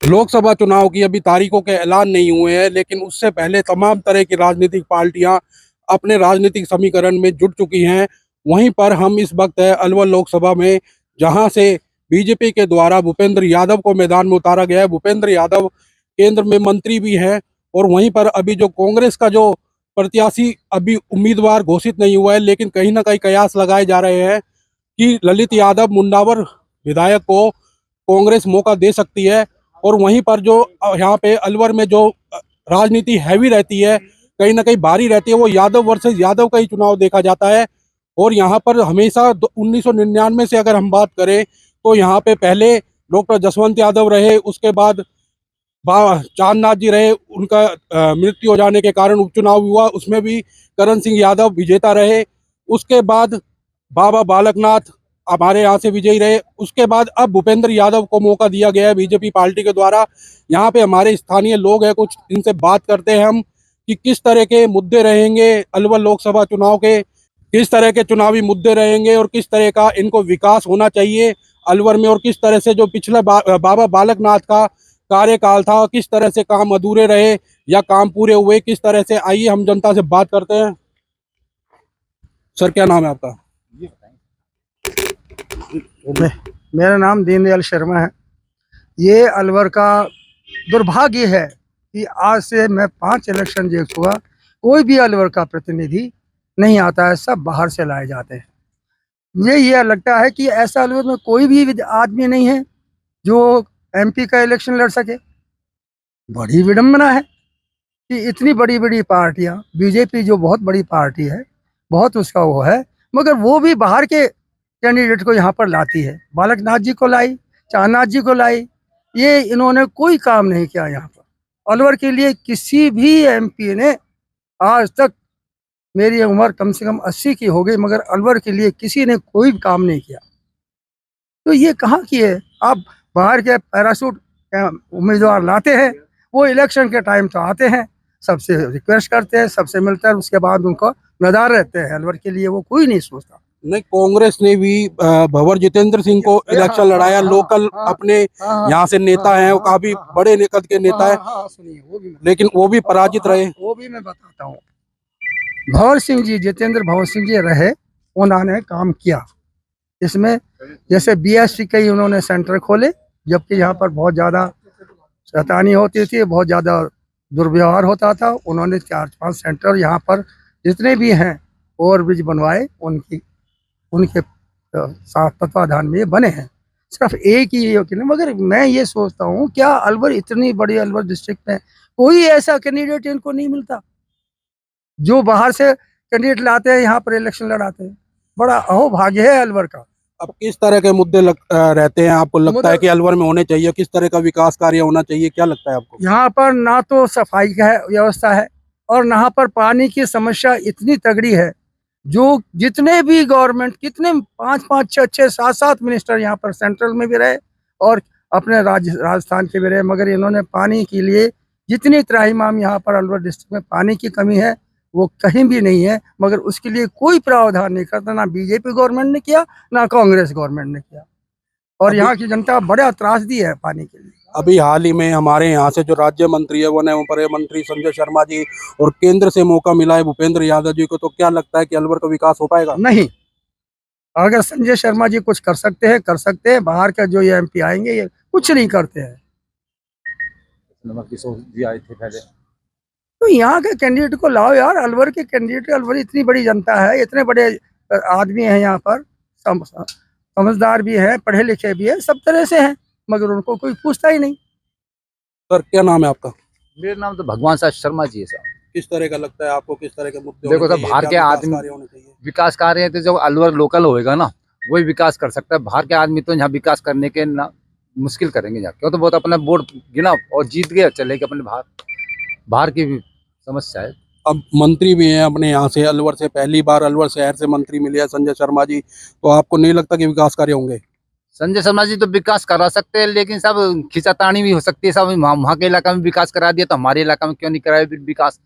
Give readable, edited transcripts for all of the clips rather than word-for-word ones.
लोकसभा चुनाव की अभी तारीखों के ऐलान नहीं हुए हैं, लेकिन उससे पहले तमाम तरह की राजनीतिक पार्टियां अपने राजनीतिक समीकरण में जुट चुकी हैं। वहीं पर हम इस वक्त है अलवर लोकसभा में, जहां से बीजेपी के द्वारा भूपेंद्र यादव को मैदान में उतारा गया है। भूपेंद्र यादव केंद्र में मंत्री भी हैं और वहीं पर अभी जो कांग्रेस का जो प्रत्याशी अभी उम्मीदवार घोषित नहीं हुआ है, लेकिन कहीं ना कहीं कयास लगाए जा रहे हैं कि ललित यादव मुंडावर विधायक को कांग्रेस मौका दे सकती है। और वहीं पर जो यहाँ पे अलवर में जो राजनीति हैवी रहती है, कहीं ना कहीं भारी रहती है, वो यादव वर्सेस यादव का ही चुनाव देखा जाता है। और यहाँ पर हमेशा 1999 से अगर हम बात करें तो यहाँ पे पहले डॉक्टर जसवंत यादव रहे, उसके बाद चांदनाथ जी रहे, उनका मृत्यु हो जाने के कारण उपचुनाव हुआ, उसमें भी करण सिंह यादव विजेता रहे। उसके बाद बाबा बालकनाथ हमारे यहाँ से विजयी रहे। उसके बाद अब भूपेंद्र यादव को मौका दिया गया है बीजेपी पार्टी के द्वारा। यहाँ पे हमारे स्थानीय लोग हैं, कुछ इनसे बात करते हैं हम कि किस तरह के मुद्दे रहेंगे अलवर लोकसभा चुनाव के, किस तरह के चुनावी मुद्दे रहेंगे और किस तरह का इनको विकास होना चाहिए अलवर में, और किस तरह से जो पिछले बाबा बालकनाथ का कार्यकाल था, किस तरह से काम अधूरे रहे या काम पूरे हुए, किस तरह से। आइए हम जनता से बात करते हैं। सर, क्या नाम है आपका? मेरा नाम दीनदयाल शर्मा है। ये अलवर का दुर्भाग्य है कि आज से मैं 5 इलेक्शन देख चुका, कोई भी अलवर का प्रतिनिधि नहीं आता है, सब बाहर से लाए जाते हैं। मुझे यह लगता है कि ऐसा अलवर में कोई भी आदमी नहीं है जो एमपी का इलेक्शन लड़ सके। बड़ी विडंबना है कि इतनी बड़ी बड़ी पार्टियां, बीजेपी जो बहुत बड़ी पार्टी है, बहुत उसका वो है, मगर वो भी बाहर के कैंडिडेट को यहाँ पर लाती है। बालकनाथ जी को लाई, चांदनाथ जी को लाई, ये इन्होंने कोई काम नहीं किया यहाँ पर अलवर के लिए। किसी भी एमपी ने आज तक, मेरी उम्र कम से कम 80 की हो गई, मगर अलवर के लिए किसी ने कोई काम नहीं किया। तो ये कहाँ की है? आप बाहर के पैराशूट उम्मीदवार लाते हैं, वो इलेक्शन के टाइम तो आते हैं, सबसे रिक्वेस्ट करते हैं, सबसे मिलते हैं, उसके बाद उनको नदार रहते हैं। अलवर के लिए वो कोई नहीं सोचता। नहीं, कांग्रेस ने भी भंवर जितेंद्र सिंह को इलेक्शन लड़ाया। लोकल अपने यहाँ से नेता हैं, वो काफी बड़े कद के नेता है, लेकिन वो भी पराजित रहे। वो भी मैं बताता हूँ। भंवर सिंह जी, जितेंद्र भंवर सिंह जी रहे, उन्होंने काम किया इसमें। जैसे बीएससी के ही उन्होंने सेंटर खोले, जबकि यहाँ पर बहुत ज़्यादा शैतानी होती थी, बहुत ज़्यादा दुर्व्यवहार होता था। उन्होंने 4-5 सेंटर यहाँ पर जितने भी हैं और ब्रिज बनवाए, उनके साथ तत्वाधान में ये बने हैं। सिर्फ एक ही नहीं, मगर मैं ये सोचता हूँ, क्या अलवर, इतनी बड़ी अलवर डिस्ट्रिक्ट में कोई ऐसा कैंडिडेट इनको नहीं मिलता जो बाहर से कैंडिडेट लाते हैं, यहाँ पर इलेक्शन लड़ाते हैं? बड़ा अहोभाग्य है अलवर का। अब किस तरह के मुद्दे रहते हैं आपको लगता है कि अलवर में होने चाहिए? किस तरह का विकास कार्य होना चाहिए, क्या लगता है आपको? यहाँ पर ना तो सफाई का व्यवस्था है, और यहाँ पर पानी की समस्या इतनी तगड़ी है। जो जितने भी गवर्नमेंट, कितने 5-5, 6-6, 7-7 मिनिस्टर यहाँ पर सेंट्रल में भी रहे और अपने राजस्थान के भी रहे, मगर इन्होंने पानी के लिए जितनी त्राहिमाम यहाँ पर अलवर डिस्ट्रिक्ट में पानी की कमी है, वो कहीं भी नहीं है। मगर उसके लिए कोई प्रावधान नहीं करता, ना बीजेपी गवर्नमेंट ने किया, ना कांग्रेस गवर्नमेंट ने किया। और यहाँ की जनता बड़ा त्रासदी है पानी के लिए। अभी हाल ही में हमारे यहाँ से जो राज्य मंत्री है, वन एवं पर्यावरण मंत्री संजय शर्मा जी, और केंद्र से मौका मिला है भूपेंद्र यादव जी को, तो क्या लगता है कि अलवर का विकास हो पाएगा? नहीं, अगर संजय शर्मा जी कुछ कर सकते हैं, कर सकते हैं। बाहर का जो ये एमपी आएंगे, ये कुछ नहीं करते हैं। आए थे पहले, तो यहाँ के कैंडिडेट को लाओ यार, अलवर के कैंडिडेट। अलवर इतनी बड़ी जनता है, इतने बड़े आदमी हैं यहाँ पर, समझदार भी है, पढ़े लिखे भी है, सब तरह से हैं, मगर उनको कोई पूछता ही नहीं। सर, क्या नाम है आपका? मेरा नाम तो भगवान साहब शर्मा जी है साहब। किस तरह का लगता है आपको, किस तरह के मुद्दे देखो सर, बाहर के आदमी विकास कार्य है, तो जो अलवर लोकल होएगा ना, वही विकास कर सकता है। बाहर के आदमी तो यहाँ विकास करने के ना मुश्किल करेंगे यहाँ, क्यों तो बहुत अपना वोट गिना और जीत गया, चलेगा अपने बाहर की भी समस्या है। अब मंत्री भी हैं अपने यहाँ से, अलवर से पहली बार अलवर शहर से मंत्री मिले हैं संजय शर्मा जी, तो आपको नहीं लगता कि विकास कार्य होंगे? संजय शर्मा जी तो विकास करा सकते हैं, लेकिन सब खिंचातानी भी हो सकती है। सब वहाँ के इलाका में विकास करा दिया, तो हमारे इलाका में क्यों नहीं कराया विकास?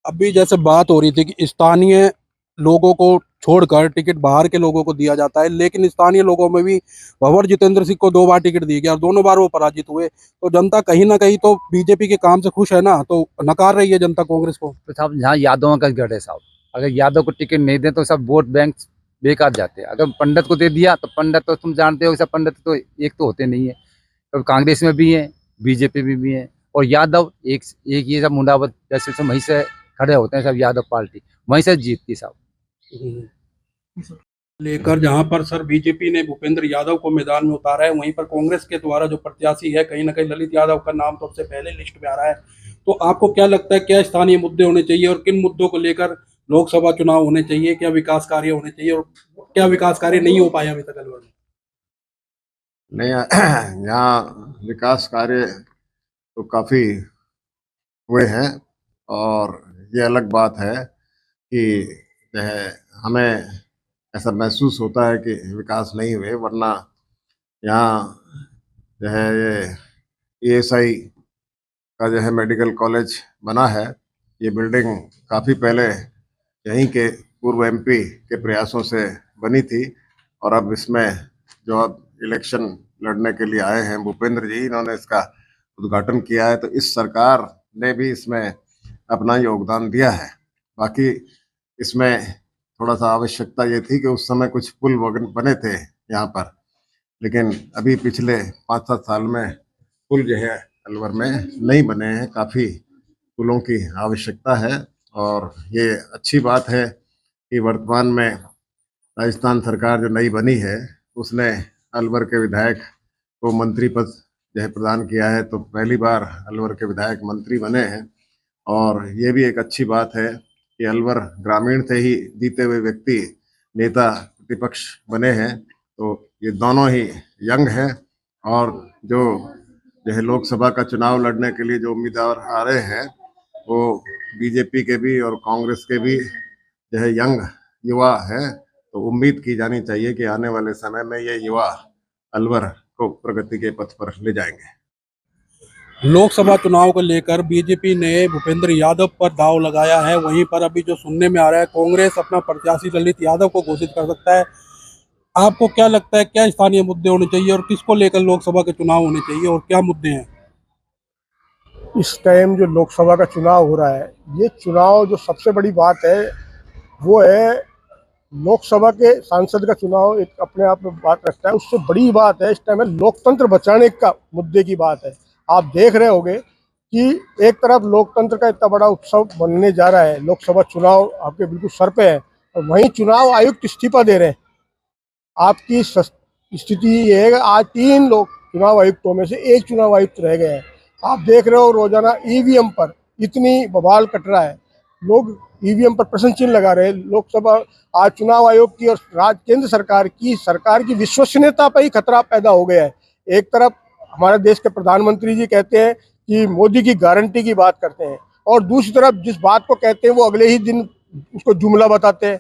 अभी जैसे बात हो रही थी कि स्थानीय लोगों को छोड़कर टिकट बाहर के लोगों को दिया जाता है, लेकिन स्थानीय लोगों में भी भंवर जितेंद्र सिंह को 2 बार टिकट दी गया और दोनों बार वो पराजित हुए। तो जनता कहीं ना कहीं तो बीजेपी के काम से खुश है ना, तो नकार रही है जनता कांग्रेस को। तो साहब यहाँ यादवों का गढ़ है साहब, अगर यादव को टिकट नहीं दे तो सब वोट बैंक बेकार जाते हैं। अगर पंडित को दे दिया तो पंडित तो तुम जानते हो सब पंडित तो एक तो होते नहीं है, तो कांग्रेस में भी है, बीजेपी में भी है, और यादव एक ये सब मुंडावत जैसे सब वहीं से खड़े होते हैं, सब यादव पार्टी वहीं से जीतती साहब। लेकर जहां पर सर बीजेपी ने भूपेंद्र यादव को मैदान में उतारा है, वहीं पर कांग्रेस के द्वारा जो प्रत्याशी है कहीं ना कहीं ललित यादव का नाम सबसे पहले लिस्ट में आ रहा है। तो आपको क्या लगता है, क्या स्थानीय मुद्दे होने चाहिए और किन मुद्दों को लेकर लोकसभा चुनाव होने चाहिए, क्या विकास कार्य होने चाहिए और क्या विकास कार्य नहीं हो पाया अभी तक अलवर में? नहीं, यहाँ विकास कार्य तो काफ़ी हुए हैं, और ये अलग बात है कि जो है हमें ऐसा महसूस होता है कि विकास नहीं हुए, वरना यहाँ जो है ये ESI का जो है मेडिकल कॉलेज बना है। ये बिल्डिंग काफ़ी पहले यहीं के पूर्व MP के प्रयासों से बनी थी, और अब इसमें जो अब इलेक्शन लड़ने के लिए आए हैं भूपेंद्र जी, इन्होंने इसका उद्घाटन किया है। तो इस सरकार ने भी इसमें अपना योगदान दिया है। बाकी इसमें थोड़ा सा आवश्यकता ये थी कि उस समय कुछ पुल बने थे यहाँ पर, लेकिन अभी पिछले 5-7 साल में पुल जो है अलवर में नहीं बने हैं। काफ़ी पुलों की आवश्यकता है, और ये अच्छी बात है कि वर्तमान में राजस्थान सरकार जो नई बनी है उसने अलवर के विधायक को मंत्री पद जो है प्रदान किया है। तो पहली बार अलवर के विधायक मंत्री बने हैं, और ये भी एक अच्छी बात है कि अलवर ग्रामीण से ही जीते हुए व्यक्ति नेता प्रतिपक्ष बने हैं। तो ये दोनों ही यंग हैं, और जो है लोकसभा का चुनाव लड़ने के लिए जो उम्मीदवार आ रहे हैं वो बीजेपी के भी और कांग्रेस के भी जो है यंग युवा हैं। तो उम्मीद की जानी चाहिए कि आने वाले समय में ये युवा अलवर को प्रगति के पथ पर ले जाएंगे। लोकसभा चुनाव को लेकर बीजेपी ने भूपेंद्र यादव पर दांव लगाया है, वहीं पर अभी जो सुनने में आ रहा है कांग्रेस अपना प्रत्याशी ललित यादव को घोषित कर सकता है। आपको क्या लगता है, क्या स्थानीय मुद्दे होने चाहिए और किसको लेकर लोकसभा के चुनाव होने चाहिए और क्या मुद्दे हैं? इस टाइम जो लोकसभा का चुनाव हो रहा है, ये चुनाव जो सबसे बड़ी बात है वो है लोकसभा के सांसद का चुनाव एक अपने आप में बात रखता है। उससे बड़ी बात है इस टाइम है लोकतंत्र बचाने का मुद्दे की बात है। आप देख रहे होंगे कि एक तरफ लोकतंत्र का इतना बड़ा उत्सव बनने जा रहा है, लोकसभा चुनाव आपके बिल्कुल सर पे है, और वहीं चुनाव आयुक्त इस्तीफा दे रहे हैं। आपकी स्थिति ये है कि आज 3 लोग चुनाव आयुक्तों में से एक चुनाव आयुक्त रह गए हैं। आप देख रहे हो रोजाना EVM पर इतनी बवाल कट रहा है, लोग EVM पर प्रश्न चिन्ह लगा रहे हैं। लोकसभा आज चुनाव आयोग की और केंद्र सरकार की विश्वसनीयता पर ही खतरा पैदा हो गया है। एक तरफ हमारे देश के प्रधानमंत्री जी कहते हैं कि मोदी की गारंटी की बात करते हैं, और दूसरी तरफ जिस बात को कहते हैं वो अगले ही दिन उसको जुमला बताते हैं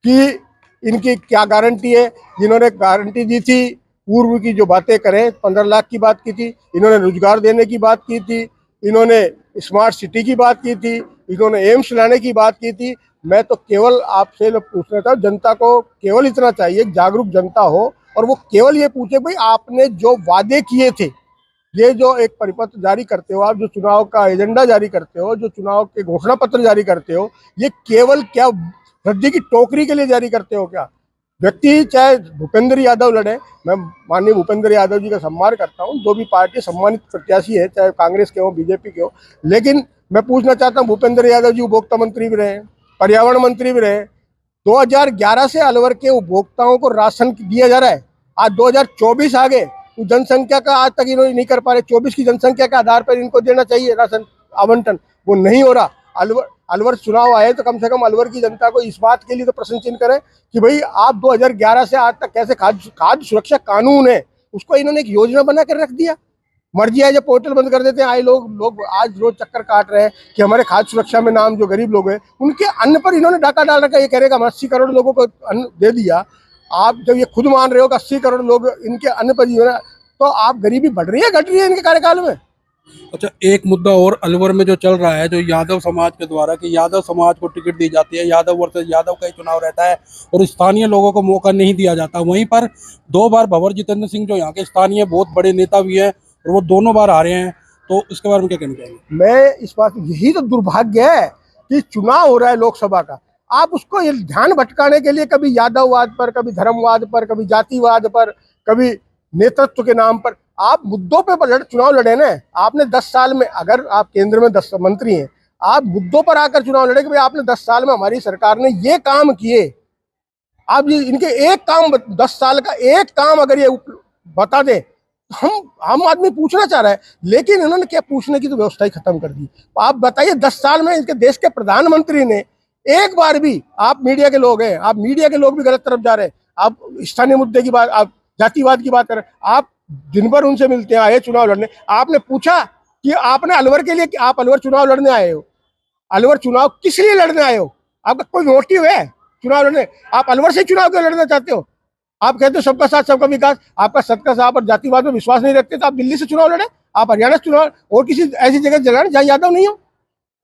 कि इनकी क्या गारंटी है। जिन्होंने गारंटी दी थी पूर्व की जो बातें करें, 15 लाख की बात की थी, इन्होंने रोजगार देने की बात की थी, इन्होंने स्मार्ट सिटी की बात की थी, इन्होंने एम्स लाने की बात की थी। मैं तो केवल आपसे पूछना था, जनता को केवल इतना चाहिए, जागरूक जनता हो और वो केवल ये पूछे भाई आपने जो वादे किए थे, ये जो एक परिपत्र जारी करते हो, आप जो चुनाव का एजेंडा जारी करते हो, जो चुनाव के घोषणा पत्र जारी करते हो, ये केवल क्या रद्दी की टोकरी के लिए जारी करते हो क्या? व्यक्ति चाहे भूपेंद्र यादव लड़े, मैं माननीय भूपेंद्र यादव जी का सम्मान करता हूं, जो भी पार्टी सम्मानित प्रत्याशी है, चाहे कांग्रेस के हो बीजेपी के हो, लेकिन मैं पूछना चाहता हूं भूपेंद्र यादव जी उपभोक्ता मंत्री भी रहे, पर्यावरण मंत्री भी रहे। 2011 से अलवर के उपभोक्ताओं को राशन दिया जा रहा है, आज 2024 आ गए, तो जनसंख्या का आज तक इन्होंने नहीं कर पा रहे। 24 की जनसंख्या के आधार पर इनको देना चाहिए राशन आवंटन, वो नहीं हो रहा। अलवर चुनाव आए तो कम से कम अलवर की जनता को इस बात के लिए तो प्रश्न चिन्ह करें कि भाई आप 2011 से आज तक कैसे खाद्य सुरक्षा कानून है उसको इन्होंने एक योजना बना कर रख दिया। मर्जी है जब पोर्टल बंद कर देते हैं, आए लोग आज रोज चक्कर काट रहे हैं कि हमारे खाद्य सुरक्षा में नाम जो गरीब लोग हैं उनके अन्न पर इन्होंने डाका डाल रखा है। ये कह रहे हैं 80 करोड़ लोगों को अन्न दे दिया। आप जब ये खुद मान रहे हो कि 80 करोड़ लोग इनके अन्न पर, तो आप गरीबी बढ़ रही है घट रही है इनके कार्यकाल में? अच्छा, एक मुद्दा और अलवर में जो चल रहा है, जो यादव समाज के द्वारा कि यादव समाज को टिकट दी जाती है, यादव वर्सेस यादव का ही चुनाव रहता है और स्थानीय लोगों को मौका नहीं दिया जाता। वहीं पर 2 बार भंवर जितेंद्र सिंह जो यहाँ के स्थानीय बहुत बड़े नेता भी हैं और वो दोनों बार हारे हैं, तो इसके बारे में क्या कहना चाहेंगे? मैं इस बात, यही तो दुर्भाग्य है कि चुनाव हो रहा है लोकसभा का, आप उसको ये ध्यान भटकाने के लिए कभी यादववाद पर, कभी धर्मवाद पर, कभी जातिवाद पर, कभी नेतृत्व के नाम पर आप मुद्दों पे चुनाव लड़े ना। आपने 10 साल में, अगर आप केंद्र में 10 मंत्री हैं, आप मुद्दों पर आकर चुनाव लड़े कि भाई आपने 10 साल में हमारी सरकार ने ये काम किए। आप ये इनके एक काम, 10 साल का एक काम अगर ये बता दे, हम आदमी पूछना चाह रहा है, लेकिन इन्होंने क्या पूछने की तो व्यवस्था ही खत्म कर दी। आप बताइए 10 साल में इनके देश के प्रधानमंत्री ने एक बार भी, आप मीडिया के लोग हैं, आप मीडिया के लोग भी गलत तरफ जा रहे हैं, आप स्थानीय मुद्दे की बात, आप जातिवाद की बात कर रहे हैं, आप दिन भर उनसे मिलते हैं, आए चुनाव लड़ने, आपने पूछा कि आपने अलवर के लिए, आप अलवर चुनाव लड़ने आए हो, अलवर चुनाव किस लिए लड़ने आए हो? आपका कोई मोटिव है चुनाव लड़ने? आप अलवर से चुनाव क्यों लड़ना चाहते हो? आप कहते हो सबका साथ सबका विकास, आपका सबका साथ और जातिवाद में विश्वास नहीं रखते, तो आप दिल्ली से चुनाव लड़े, आप हरियाणा से चुनाव और किसी ऐसी जगह लड़े जहाँ यादव नहीं हो।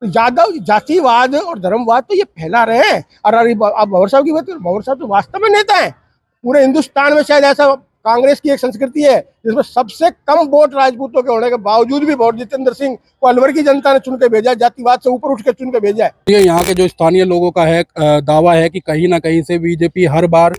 तो यादव जातिवाद और धर्मवाद तो ये फैला रहे हैं। और आप भंवर साहब की बात करें, भंवर साहब तो वास्तव में नेता है। पूरे हिंदुस्तान में शायद ऐसा कांग्रेस की एक संस्कृति है जिसमें सबसे कम वोट राजपूतों के होने के बावजूद भी भंवर जितेंद्र सिंह को अलवर की जनता ने चुन के भेजा है, जातिवाद से ऊपर उठ के चुन के भेजा है। ये यहाँ के जो स्थानीय लोगों का है दावा है कि कहीं ना कहीं से बीजेपी हर बार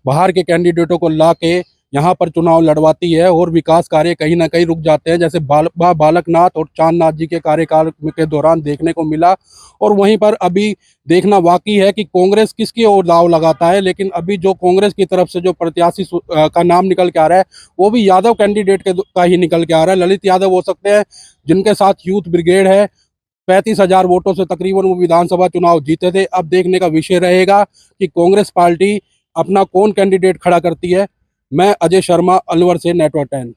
बाहर के कैंडिडेटों को ला के यहाँ पर चुनाव लड़वाती है और विकास कार्य कहीं ना कहीं रुक जाते हैं, जैसे बालकनाथ और चांदनाथ जी के कार्यकाल के दौरान देखने को मिला। और वहीं पर अभी देखना बाकी है कि कांग्रेस किसकी ओर दाव लगाता है। लेकिन अभी जो कांग्रेस की तरफ से जो प्रत्याशी का नाम निकल के आ रहा है, वो भी यादव कैंडिडेट का ही निकल के आ रहा है। ललित यादव हो सकते हैं, जिनके साथ यूथ ब्रिगेड है। 35,000 वोटों से तकरीबन वो विधानसभा चुनाव जीते थे। अब देखने का विषय रहेगा कि कांग्रेस पार्टी अपना कौन कैंडिडेट खड़ा करती है। मैं अजय शर्मा, अलवर से, नेटवर्क 10।